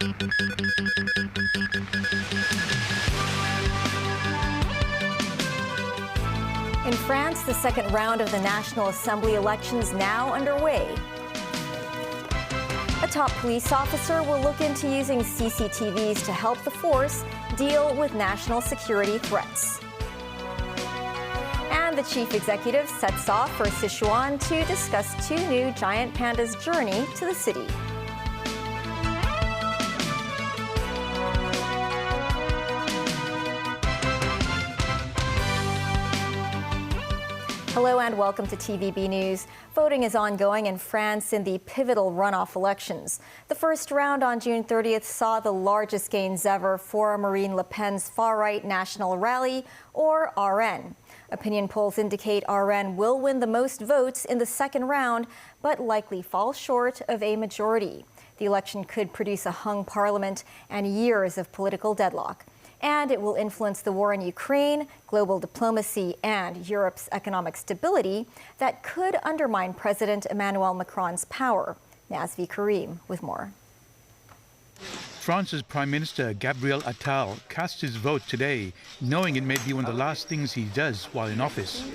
In France, the second round of the National Assembly elections now underway. A top police officer will look into using CCTVs to help the force deal with national security threats. And the chief executive sets off for Sichuan to discuss two new giant pandas' journey to the city. Hello and welcome to TVB News. Voting is ongoing in France in the pivotal runoff elections. The first round on June 30th saw the largest gains ever for Marine Le Pen's far-right National Rally, or RN. Opinion polls indicate RN will win the most votes in the second round, but likely fall short of a majority. The election could produce a hung parliament and years of political deadlock. And it will influence the war in Ukraine, global diplomacy, and Europe's economic stability that could undermine President Emmanuel Macron's power. Nazvi Karim with more. France's Prime Minister Gabriel Attal cast his vote today, knowing it may be one of the last things he does while in office.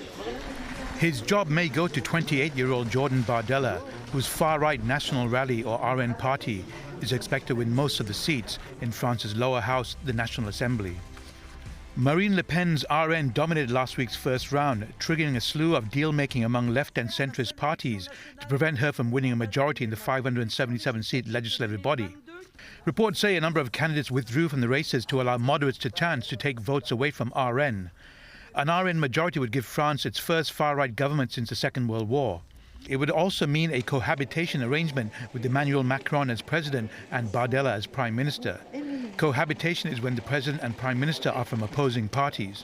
His job may go to 28-year-old Jordan Bardella, whose far-right National Rally, or RN party, is expected to win most of the seats in France's lower house, the National Assembly. Marine Le Pen's RN dominated last week's first round, triggering a slew of deal-making among left and centrist parties to prevent her from winning a majority in the 577-seat legislative body. Reports say a number of candidates withdrew from the races to allow moderates a chance to take votes away from RN. An RN majority would give France its first far-right government since the Second World War. It would also mean a cohabitation arrangement with Emmanuel Macron as president and Bardella as prime minister. Cohabitation is when the president and prime minister are from opposing parties.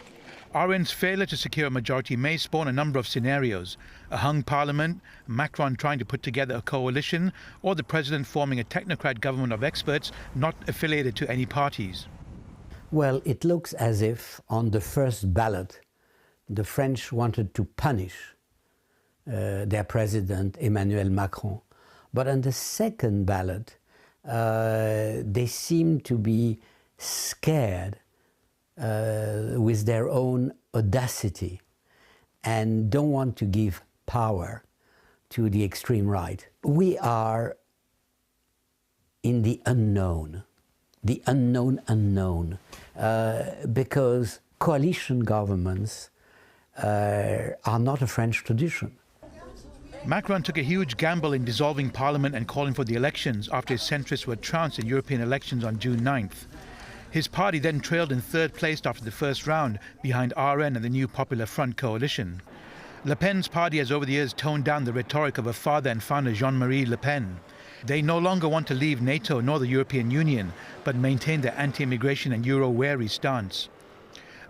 RN's failure to secure a majority may spawn a number of scenarios: a hung parliament, Macron trying to put together a coalition, or the president forming a technocrat government of experts not affiliated to any parties. Well, it looks as if on the first ballot, the French wanted to punish their president, Emmanuel Macron. But on the second ballot, they seem to be scared with their own audacity and don't want to give power to the extreme right. We are in the unknown unknown, because coalition governments are not a French tradition. Macron took a huge gamble in dissolving parliament and calling for the elections after his centrists were trounced in European elections on June 9th. His party then trailed in third place after the first round, behind RN and the new Popular Front coalition. Le Pen's party has over the years toned down the rhetoric of her father and founder Jean-Marie Le Pen. They no longer want to leave NATO nor the European Union, but maintain their anti-immigration and Euro-wary stance.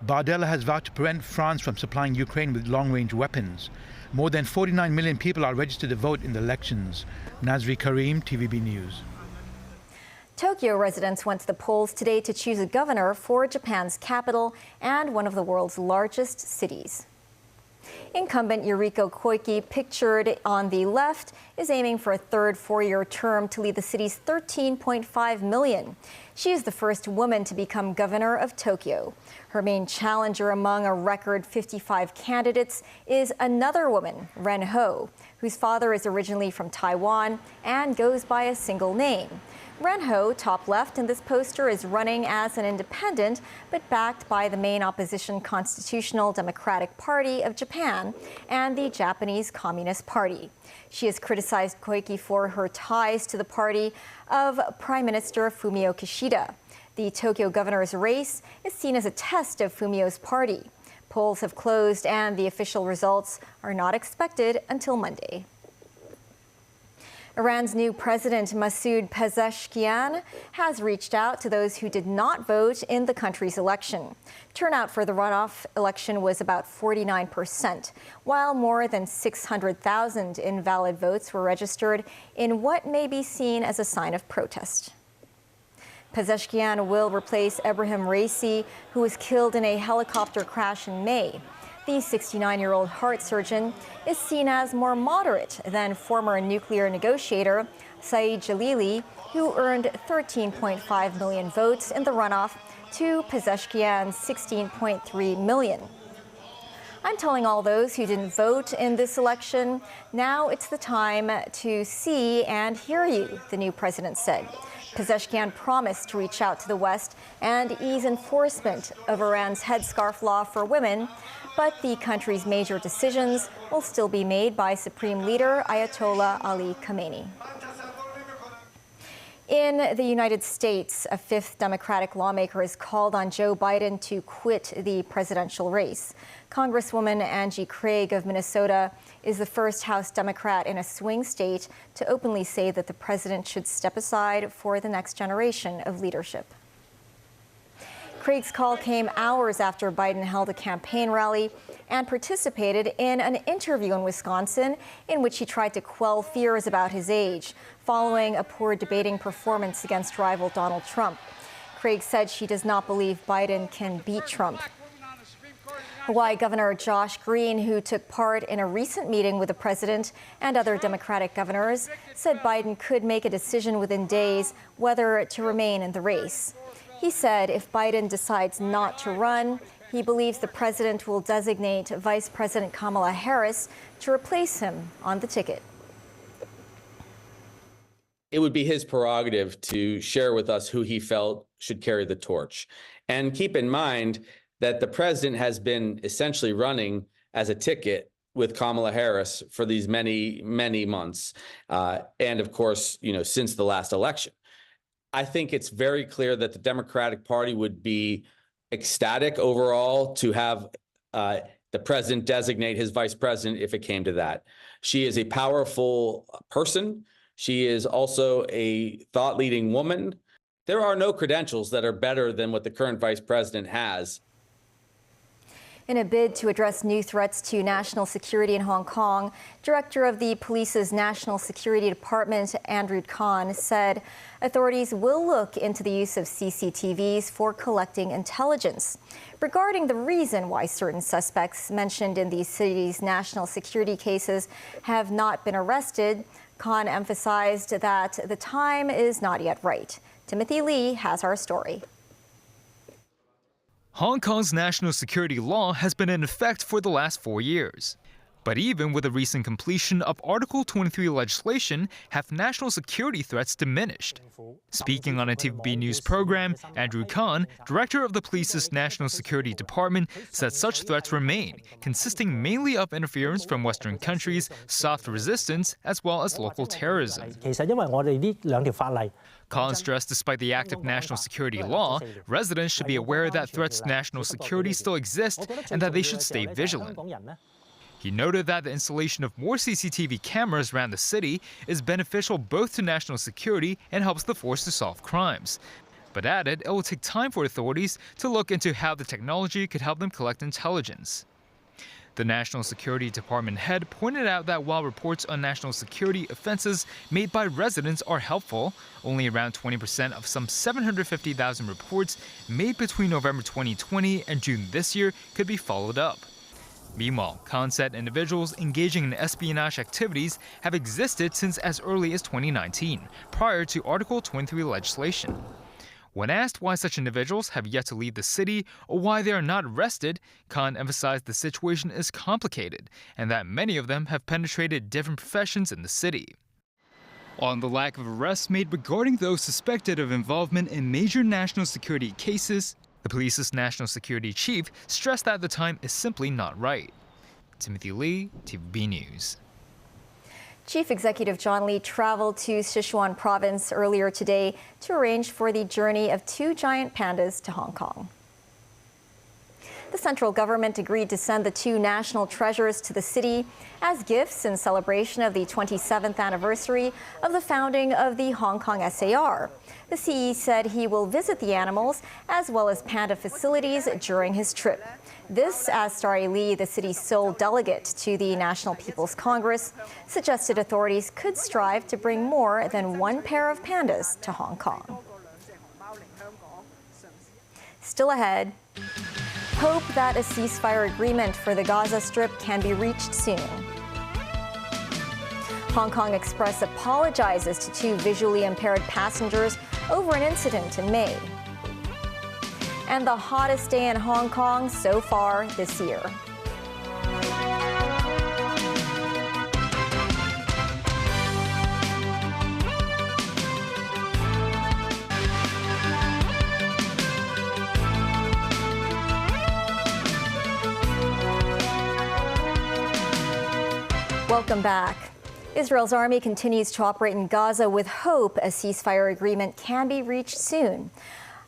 Bardella has vowed to prevent France from supplying Ukraine with long-range weapons. More than 49 million people are registered to vote in the elections. Nazvi Karim, TVB News. Tokyo residents went to the polls today to choose a governor for Japan's capital and one of the world's largest cities. Incumbent Yuriko Koike, pictured on the left, is aiming for a third four-year term to lead the city's 13.5 million. She is the first woman to become governor of Tokyo. Her main challenger among a record 55 candidates is another woman, Ren Ho, whose father is originally from Taiwan and goes by a single name. Ren Ho, top left in this poster, is running as an independent, but backed by the main opposition Constitutional Democratic Party of Japan and the Japanese Communist Party. She has criticized Koike for her ties to the party of Prime Minister Fumio Kishida. The Tokyo governor's race is seen as a test of Fumio's party. Polls have closed and the official results are not expected until Monday. Iran's new president, Masoud Pezeshkian, has reached out to those who did not vote in the country's election. Turnout for the runoff election was about 49%, while more than 600,000 invalid votes were registered in what may be seen as a sign of protest. Pezeshkian will replace Ebrahim Raisi, who was killed in a helicopter crash in May. The 69-year-old heart surgeon is seen as more moderate than former nuclear negotiator Saeed Jalili, who earned 13.5 million votes in the runoff to Pezeshkian's 16.3 million. I'm telling all those who didn't vote in this election, now it's the time to see and hear you, the new president said. Pezeshkian promised to reach out to the West and ease enforcement of Iran's headscarf law for women, but the country's major decisions will still be made by Supreme Leader Ayatollah Ali Khamenei. In the United States, a fifth Democratic lawmaker has called on Joe Biden to quit the presidential race. Congresswoman Angie Craig of Minnesota is the first House Democrat in a swing state to openly say that the president should step aside for the next generation of leadership. Craig's call came hours after Biden held a campaign rally and participated in an interview in Wisconsin in which he tried to quell fears about his age following a poor debating performance against rival Donald Trump. Craig said she does not believe Biden can beat Trump. Hawaii Governor Josh Green, who took part in a recent meeting with the president and other Democratic governors, said Biden could make a decision within days whether to remain in the race. He said if Biden decides not to run, he believes the president will designate Vice President Kamala Harris to replace him on the ticket. It would be his prerogative to share with us who he felt should carry the torch. And keep in mind that the president has been essentially running as a ticket with Kamala Harris for these many, many months. And of course, since the last election. I think it's very clear that the Democratic Party would be ecstatic overall to have the president designate his vice president if it came to that. She is a powerful person. She is also a thought-leading woman. There are no credentials that are better than what the current vice president has. In a bid to address new threats to national security in Hong Kong, Director of the Police's National Security Department, Andrew Khan, said authorities will look into the use of CCTVs for collecting intelligence. Regarding the reason why certain suspects mentioned in the city's national security cases have not been arrested, Khan emphasized that the time is not yet right. Timothy Lee has our story. Hong Kong's national security law has been in effect for the last 4 years. But even with the recent completion of Article 23 legislation, have national security threats diminished? Speaking on a TVB news program, Andrew Khan, director of the police's National Security Department, said such threats remain, consisting mainly of interference from Western countries, soft resistance, as well as local terrorism. Khan stressed despite the active national security law, residents should be aware that threats to national security still exist and that they should stay vigilant. He noted that the installation of more CCTV cameras around the city is beneficial both to national security and helps the force to solve crimes, but added it will take time for authorities to look into how the technology could help them collect intelligence. The National Security Department head pointed out that while reports on national security offenses made by residents are helpful, only around 20% of some 750,000 reports made between November 2020 and June this year could be followed up. Meanwhile, Khan said individuals engaging in espionage activities have existed since as early as 2019, prior to Article 23 legislation. When asked why such individuals have yet to leave the city or why they are not arrested, Khan emphasized the situation is complicated and that many of them have penetrated different professions in the city. On the lack of arrests made regarding those suspected of involvement in major national security cases, the police's national security chief stressed that the time is simply not right. Timothy Lee, TVB News. Chief Executive John Lee traveled to Sichuan province earlier today to arrange for the journey of 2 giant pandas to Hong Kong. The central government agreed to send the 2 national treasures to the city as gifts in celebration of the 27th anniversary of the founding of the Hong Kong SAR. The CE said he will visit the animals as well as panda facilities during his trip. This, as Starry Lee, the city's sole delegate to the National People's Congress, suggested authorities could strive to bring more than 1 pair of pandas to Hong Kong. Still ahead, hope that a ceasefire agreement for the Gaza Strip can be reached soon. Hong Kong Express apologizes to 2 visually impaired passengers over an incident in May. And the hottest day in Hong Kong so far this year. Welcome back. Israel's army continues to operate in Gaza with hope a ceasefire agreement can be reached soon.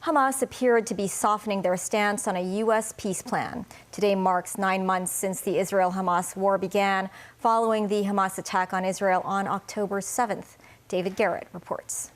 Hamas appeared to be softening their stance on a U.S. peace plan. Today marks 9 months since the Israel-Hamas war began, following the Hamas attack on Israel on October 7th. David Garrett reports.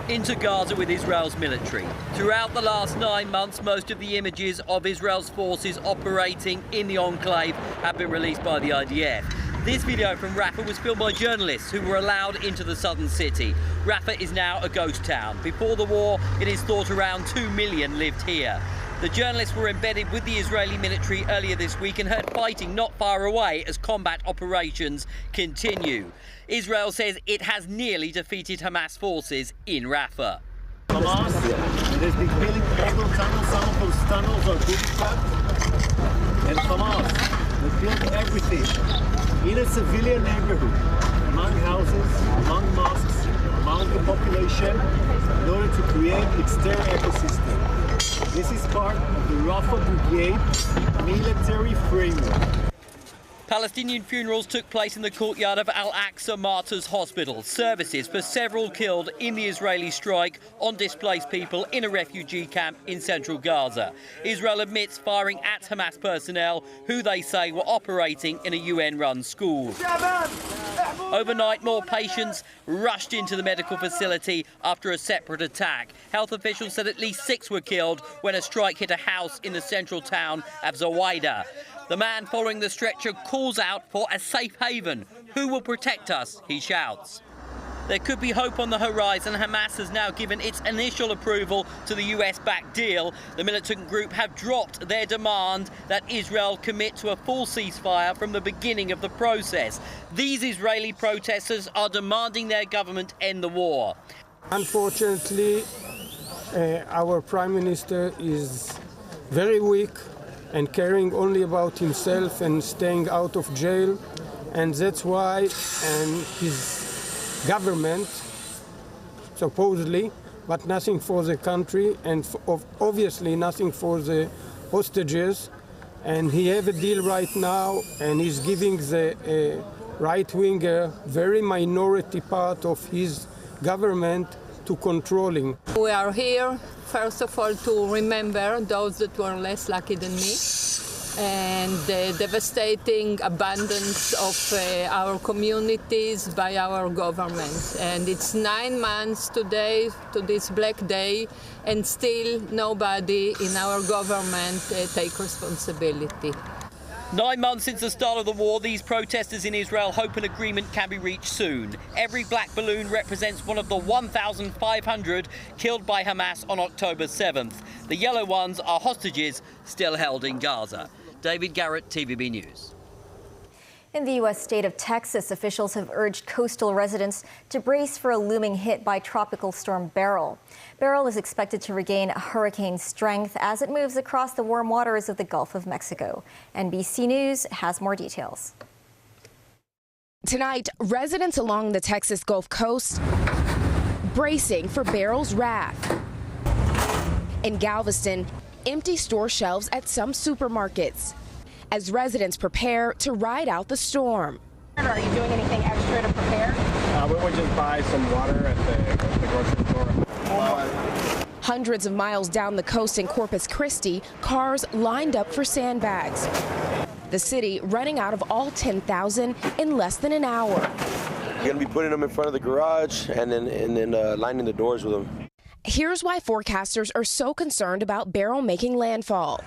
Into Gaza with Israel's military. Throughout the last 9 months, most of the images of Israel's forces operating in the enclave have been released by the IDF. This video from Rafah was filmed by journalists who were allowed into the southern city. Rafah is now a ghost town. Before the war, it is thought around 2 million lived here. The journalists were embedded with the Israeli military earlier this week and heard fighting not far away as combat operations continue. Israel says it has nearly defeated Hamas forces in Rafah. Hamas has been building cable tunnels. Some of those tunnels are being cut. And Hamas has built everything in a civilian neighborhood, among houses, among mosques, among the population, in order to create its terror ecosystem. This is part of the Rafah Brigade military framework. Palestinian funerals took place in the courtyard of Al-Aqsa Martyrs Hospital. Services for several killed in the Israeli strike on displaced people in a refugee camp in central Gaza. Israel admits firing at Hamas personnel who they say were operating in a UN-run school. Overnight, more patients rushed into the medical facility after a separate attack. Health officials said at least 6 were killed when a strike hit a house in the central town of Zawaida. The man following the stretcher calls out for a safe haven. Who will protect us, he shouts. There could be hope on the horizon. Hamas has now given its initial approval to the US-backed deal. The militant group have dropped their demand that Israel commit to a full ceasefire from the beginning of the process. These Israeli protesters are demanding their government end the war. Unfortunately, our Prime Minister is very weak and caring only about himself and staying out of jail. And that's why his government, supposedly, but nothing for the country and obviously nothing for the hostages. And he have a deal right now and he's giving the right-winger, very minority part of his government to controlling. We are here, first of all, to remember those that were less lucky than me and the devastating abandonance of our communities by our government. And it's 9 months today to this black day, and still nobody in our government take responsibility. 9 months since the start of the war, these protesters in Israel hope an agreement can be reached soon. Every black balloon represents one of the 1,500 killed by Hamas on October 7th. The yellow ones are hostages still held in Gaza. David Garrett, TVB News. In the U.S. state of Texas, officials have urged coastal residents to brace for a looming hit by tropical storm Beryl. Beryl is expected to regain hurricane strength as it moves across the warm waters of the Gulf of Mexico. NBC News has more details. Tonight, residents along the Texas Gulf Coast bracing for Beryl's wrath. In Galveston, empty store shelves at some supermarkets as residents prepare to ride out the storm. Are you doing anything extra to prepare? We would just buy some water at the grocery store. Hundreds of miles down the coast in Corpus Christi, cars lined up for sandbags. The city running out of all 10,000 in less than an hour. You're going to be putting them in front of the garage and then lining the doors with them. Here's why forecasters are so concerned about Beryl making landfall.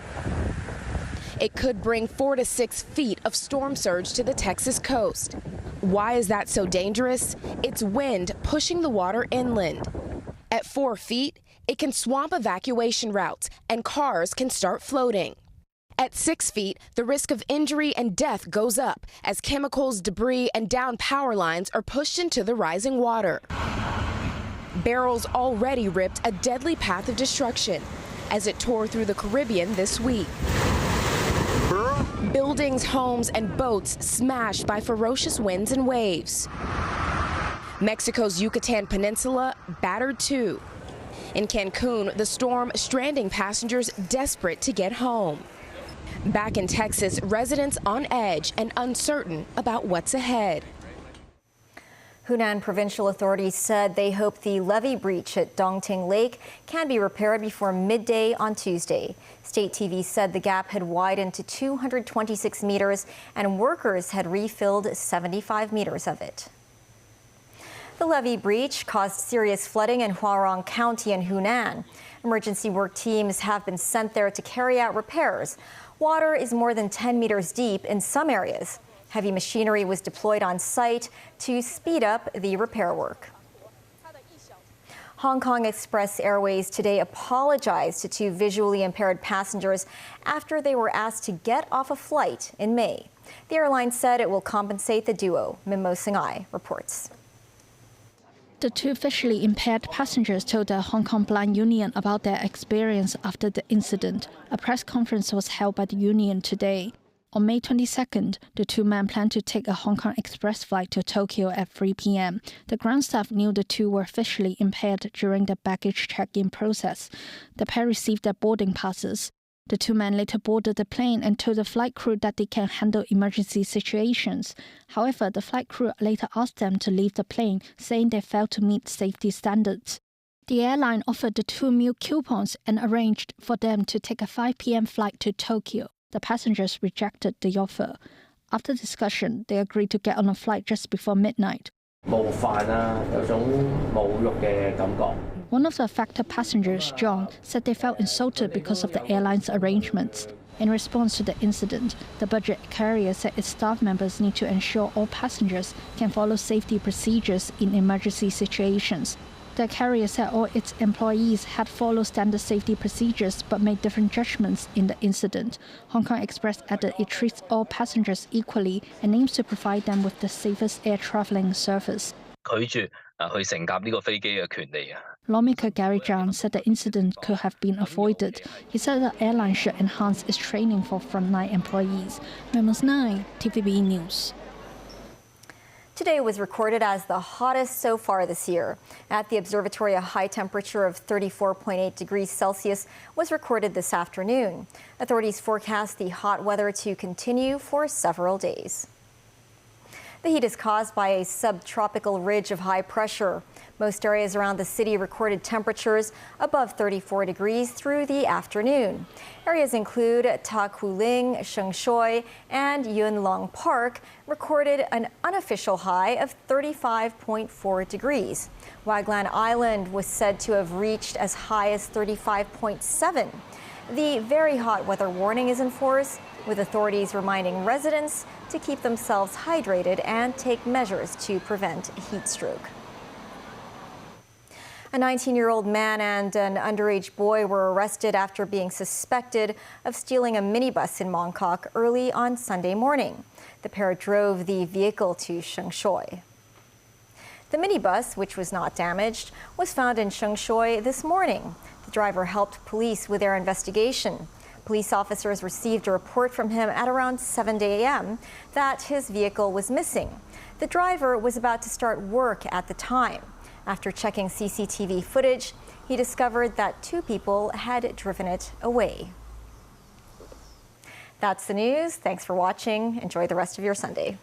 It could bring 4 to 6 feet of storm surge to the Texas coast. Why is that so dangerous? It's wind pushing the water inland. At 4 feet, it can swamp evacuation routes and cars can start floating. At 6 feet, the risk of injury and death goes up as chemicals, debris, and downed power lines are pushed into the rising water. Beryl's already ripped a deadly path of destruction as it tore through the Caribbean this week. Buildings, homes, and boats smashed by ferocious winds and waves. Mexico's Yucatan Peninsula battered too. In Cancun, the storm stranding passengers desperate to get home. Back in Texas, residents on edge and uncertain about what's ahead. Hunan provincial authorities said they hope the levee breach at Dongting Lake can be repaired before midday on Tuesday. State TV said the gap had widened to 226 meters and workers had refilled 75 meters of it. The levee breach caused serious flooding in Huarong County and Hunan. Emergency work teams have been sent there to carry out repairs. Water is more than 10 meters deep in some areas. Heavy machinery was deployed on site to speed up the repair work. Hong Kong Express Airways today apologized to 2 visually impaired passengers after they were asked to get off a flight in May. The airline said it will compensate the duo. Mimo Singai reports. The 2 visually impaired passengers told the Hong Kong Blind Union about their experience after the incident. A press conference was held by the union today. On May 22nd, the 2 men planned to take a Hong Kong Express flight to Tokyo at 3 p.m. The ground staff knew the 2 were visually impaired during the baggage check-in process. The pair received their boarding passes. The 2 men later boarded the plane and told the flight crew that they can handle emergency situations. However, the flight crew later asked them to leave the plane, saying they failed to meet safety standards. The airline offered the 2 meal coupons and arranged for them to take a 5 p.m. flight to Tokyo. The passengers rejected the offer. After discussion, they agreed to get on a flight just before midnight. One of the affected passengers, John, said they felt insulted because of the airline's arrangements. In response to the incident, the budget carrier said its staff members need to ensure all passengers can follow safety procedures in emergency situations. The carrier said all its employees had followed standard safety procedures but made different judgments in the incident. Hong Kong Express added it treats all passengers equally and aims to provide them with the safest air traveling service. Lawmaker Gary Zhang said the incident could have been avoided. He said the airline should enhance its training for frontline employees. Memos 9, TVB News. Today was recorded as the hottest so far this year. At the observatory, a high temperature of 34.8 degrees Celsius was recorded this afternoon. Authorities forecast the hot weather to continue for several days. The heat is caused by a subtropical ridge of high pressure. Most areas around the city recorded temperatures above 34 degrees through the afternoon. Areas include Ta Kuling, Sheng Shui, and Yuen Long Park recorded an unofficial high of 35.4 degrees. Waglan Island was said to have reached as high as 35.7. The very hot weather warning is in force, with authorities reminding residents to keep themselves hydrated and take measures to prevent heat stroke. A 19-year-old man and an underage boy were arrested after being suspected of stealing a minibus in Mong Kok early on Sunday morning. The pair drove the vehicle to Sheng Shui. The minibus, which was not damaged, was found in Sheng Shui this morning. The driver helped police with their investigation. Police officers received a report from him at around 7 a.m. that his vehicle was missing. The driver was about to start work at the time. After checking CCTV footage, he discovered that 2 people had driven it away. That's the news. Thanks for watching. Enjoy the rest of your Sunday.